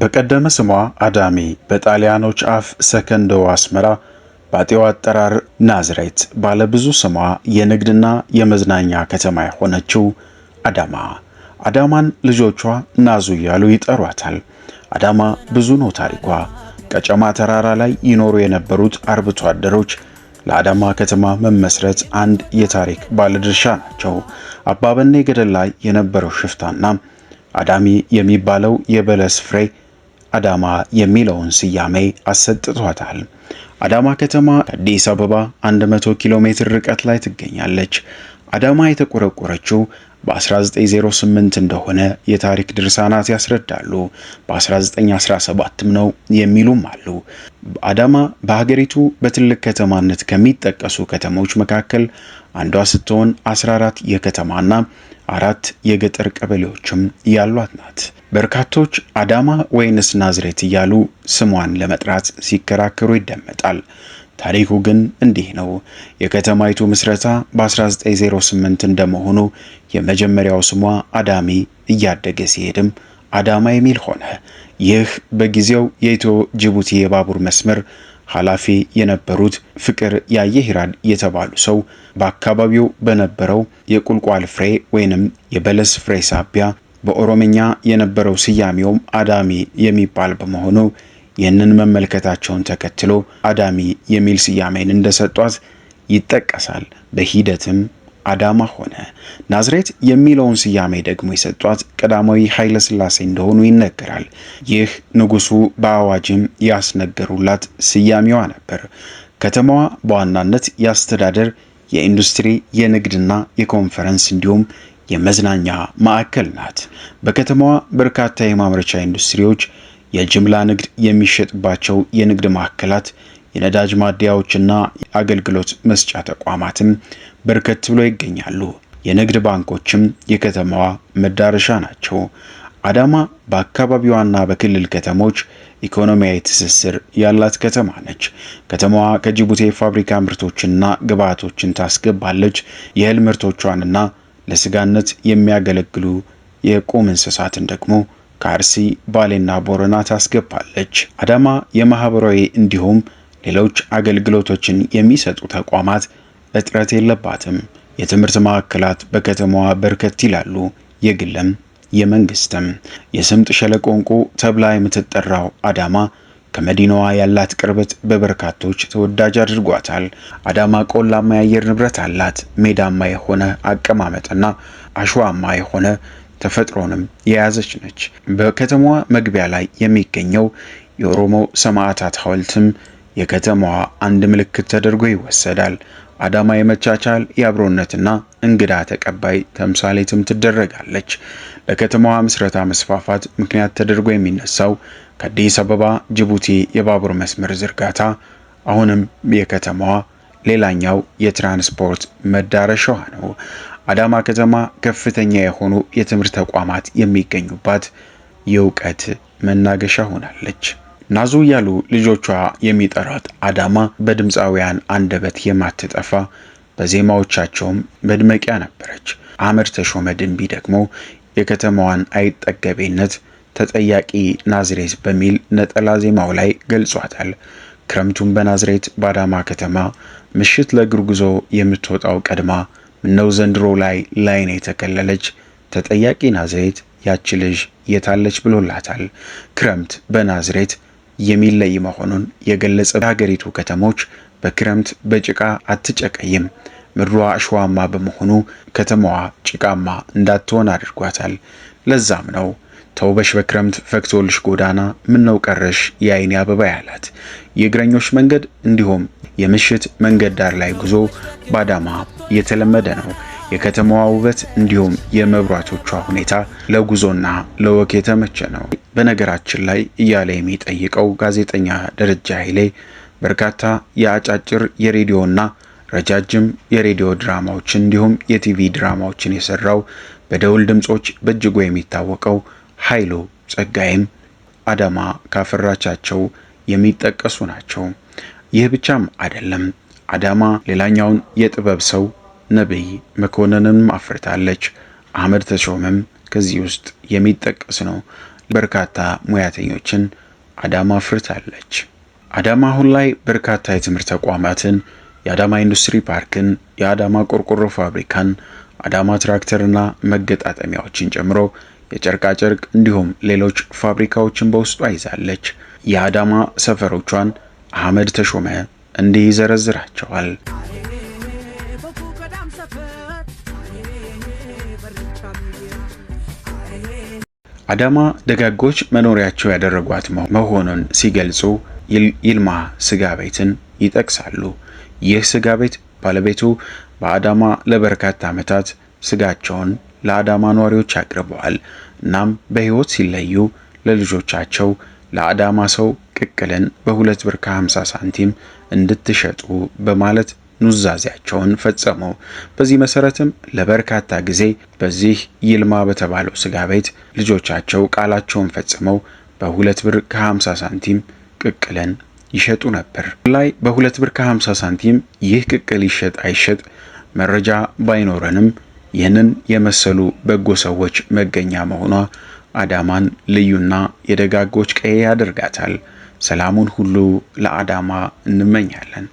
በቀደመ ስሟ አዳሚ፣ በጣሊያኖች አፍ ሰከንዶ አስመራ፣ በአጤው አጠራር ናዝሬት፣ ባለብዙ ስሟ የንግድና የመዝናኛ ከተማ የሆነችው አዳማ። አዳማን ልጆቿ ናዙ እያሉ ይጠሯታል። አዳማ ብዙ ነው ታሪኳ። ቀጨማ ተራራ ላይ ይኖሩ የነበሩት አርብቶ አደሮች ለአዳማ ከተማ መመስረት አንድ የታሪክ ባለድርሻ ናቸው። አባበኔ ገደል ላይ የነበረው ሽፍታና አዳሚ የሚባለው የበለስ ፍሬ አዳማ የሚለውን ስያሜ አሰጥቷታል። አዳማ ከተማ ከአዲስ አበባ 100 ኪሎ ሜትር ርቀት ላይ ትገኛለች። አዳማ የተቆረቆረችው በ1908 እንደሆነ የታሪክ ድርሳናት ያስረዳሉ። በ1917 ነው የሚሉም አሉ። አዳማ በሀገሪቱ በትልቅ ከተማነት ከሚጠቀሱ ከተሞች መካከል አንዷ ስትሆን 14 የከተማና 4 የገጠር ቀበሌዎችም ያሏት ናት። በርካቶች አዳማ ወይንስ ናዝሬት እያሉ ስሟን ለመጥራት ሲከራከሩ ይደመጣል። ታሪኩ ግን እንዲህ ነው። የከተማይቱ ምስረታ በ1908 እንደመሆኑ የመጀመሪያው ስሟ አዳሚ እያደገ ሲሄድም አዳማ የሚል ሆነ። ይህ በጊዜው የኢትዮ ጅቡቲ የባቡር መስመር ኃላፊ የነበሩት ፍቅር ያየሂራድ የተባሉ ሰው በአካባቢው በነበረው የቁልቋል ፍሬ ወይንም የበለስ ፍሬ ሳቢያ በኦሮምኛ የነበረው ስያሜውም አዳሚ የሚባል በመሆኑ ይህንን መመልከታቸውን ተከትሎ አዳሚ የሚል ስያሜን እንደሰጧት ይጠቀሳል። በሂደትም አዳማ ሆነ። ናዝሬት የሚለውን ስያሜ ደግሞ የሰጧት ቀዳማዊ ኃይለ ሥላሴ እንደሆኑ ይነገራል። ይህ ንጉሱ በአዋጅም ያስነገሩላት ስያሜዋ ነበር። ከተማዋ በዋናነት የአስተዳደር፣ የኢንዱስትሪ፣ የንግድና የኮንፈረንስ እንዲሁም የመዝናኛ ማዕከል ናት። በከተማዋ በርካታ የማምረቻ ኢንዱስትሪዎች፣ የጅምላ ንግድ የሚሸጥባቸው የንግድ ማዕከላት፣ የነዳጅ ማደያዎችና አገልግሎት መስጫ ተቋማትም በርከት ብሎ ይገኛሉ። የንግድ ባንኮችም የከተማዋ መዳረሻ ናቸው። አዳማ በአካባቢዋና በክልል ከተሞች ኢኮኖሚያዊ ትስስር ያላት ከተማ ነች። ከተማዋ ከጅቡቲ ፋብሪካ ምርቶችንና ግብዓቶችን ታስገባለች። የእህል ምርቶቿንና ለስጋነት የሚያገለግሉ የቁም እንስሳትን ደግሞ ከአርሲ፣ ባሌና ቦረና ታስገባለች። አዳማ የማህበራዊ እንዲሁም ሌሎች አገልግሎቶችን የሚሰጡ ተቋማት እጥረት የለባትም። የትምህርት ማዕከላት በከተማዋ በርከት ይላሉ፣ የግልም የመንግስትም። የስምጥ ሸለቆ እንቁ ተብላ የምትጠራው አዳማ ከመዲናዋ ያላት ቅርበት በበርካቶች ተወዳጅ አድርጓታል። አዳማ ቆላማ የአየር ንብረት አላት። ሜዳማ የሆነ አቀማመጥና አሸዋማ የሆነ ተፈጥሮንም የያዘች ነች። በከተማዋ መግቢያ ላይ የሚገኘው የኦሮሞ ሰማዕታት ሐውልትም የከተማዋ አንድ ምልክት ተደርጎ ይወሰዳል። አዳማ የመቻቻል የአብሮነትና እንግዳ ተቀባይ ተምሳሌትም ትደረጋለች። ለከተማዋ ምስረታ መስፋፋት ምክንያት ተደርጎ የሚነሳው ከአዲስ አበባ ጅቡቲ የባቡር መስመር ዝርጋታ አሁንም የከተማዋ ሌላኛው የትራንስፖርት መዳረሻዋ ነው። አዳማ ከተማ ከፍተኛ የሆኑ የትምህርት ተቋማት የሚገኙባት የእውቀት መናገሻ ሆናለች። ናዙ ያሉ ልጆቿ የሚጠራት አዳማ በድምፃውያን አንደበት የማትጠፋ በዜማዎቻቸውም መድመቂያ ነበረች። አህመድ ተሾመ ድንቢ ደግሞ የከተማዋን አይጠገቤነት ተጠያቂ ናዝሬት በሚል ነጠላ ዜማው ላይ ገልጿታል። ክረምቱን በናዝሬት በአዳማ ከተማ ምሽት ለእግር ጉዞ የምትወጣው ቀድማ ምነው ዘንድሮ ላይ ላይን የተከለለች ተጠያቂ ናዝሬት ያቺ ልጅ የታለች ብሎላታል። ክረምት በናዝሬት የሚለይ መሆኑን የገለጸ የሀገሪቱ ከተሞች በክረምት በጭቃ አትጨቀይም። ምድሯ አሸዋማ በመሆኑ ከተማዋ ጭቃማ እንዳትሆን አድርጓታል። ለዛም ነው ተውበሽ በክረምት ፈክቶልሽ ጎዳና ምነው ቀረሽ የአይኔ አበባ ያላት። የእግረኞች መንገድ እንዲሁም የምሽት መንገድ ዳር ላይ ጉዞ በአዳማ የተለመደ ነው። የከተማዋ ውበት እንዲሁም የመብራቶቿ ሁኔታ ለጉዞና ለወክ የተመቸ ነው። በነገራችን ላይ እያለ የሚጠይቀው ጋዜጠኛ ደረጃ ኃይሌ በርካታ የአጫጭር የሬዲዮና ረጃጅም የሬዲዮ ድራማዎችን እንዲሁም የቲቪ ድራማዎችን የሰራው በደውል ድምጾች በእጅጉ የሚታወቀው ኃይሉ ጸጋይም አዳማ ካፈራቻቸው የሚጠቀሱ ናቸው። ይህ ብቻም አይደለም። አዳማ ሌላኛውን የጥበብ ሰው ነብይ መኮንንን አፍርታለች። አህመድ ተሾመም ከዚህ ውስጥ የሚጠቀስ ነው። በርካታ ሙያተኞችን አዳማ አፍርታለች። አዳማ አሁን ላይ በርካታ የትምህርት ተቋማትን፣ የአዳማ ኢንዱስትሪ ፓርክን፣ የአዳማ ቆርቆሮ ፋብሪካን፣ አዳማ ትራክተርና መገጣጠሚያዎችን ጨምሮ የጨርቃጨርቅ እንዲሁም ሌሎች ፋብሪካዎችን በውስጧ ይዛለች። የአዳማ ሰፈሮቿን አህመድ ተሾመ እንዲህ ይዘረዝራቸዋል። አዳማ ደጋጎች መኖሪያቸው ያደረጓት መሆኑን ሲገልጹ ይልማ ስጋ ቤትን ይጠቅሳሉ። ይህ ስጋ ቤት ባለቤቱ በአዳማ ለበርካታ ዓመታት ስጋቸውን ለአዳማ ነዋሪዎች አቅርበዋል። እናም በሕይወት ሲለዩ ለልጆቻቸው ለአዳማ ሰው ቅቅልን በ2 ብር ከ50 ሳንቲም እንድትሸጡ በማለት ኑዛዜያቸውን ፈጸሙ። በዚህ መሰረትም ለበርካታ ጊዜ በዚህ ይልማ በተባለው ስጋ ቤት ልጆቻቸው ቃላቸውን ፈጽመው በ2 ብር ከ50 ሳንቲም ቅቅልን ይሸጡ ነበር። ላይ በ2 ብር ከ50 ሳንቲም ይህ ቅቅል ይሸጥ አይሸጥ መረጃ ባይኖረንም ይህንን የመሰሉ በጎ ሰዎች መገኛ መሆኗ አዳማን ልዩና የደጋጎች ቀዬ ያደርጋታል። ሰላሙን ሁሉ ለአዳማ እንመኛለን።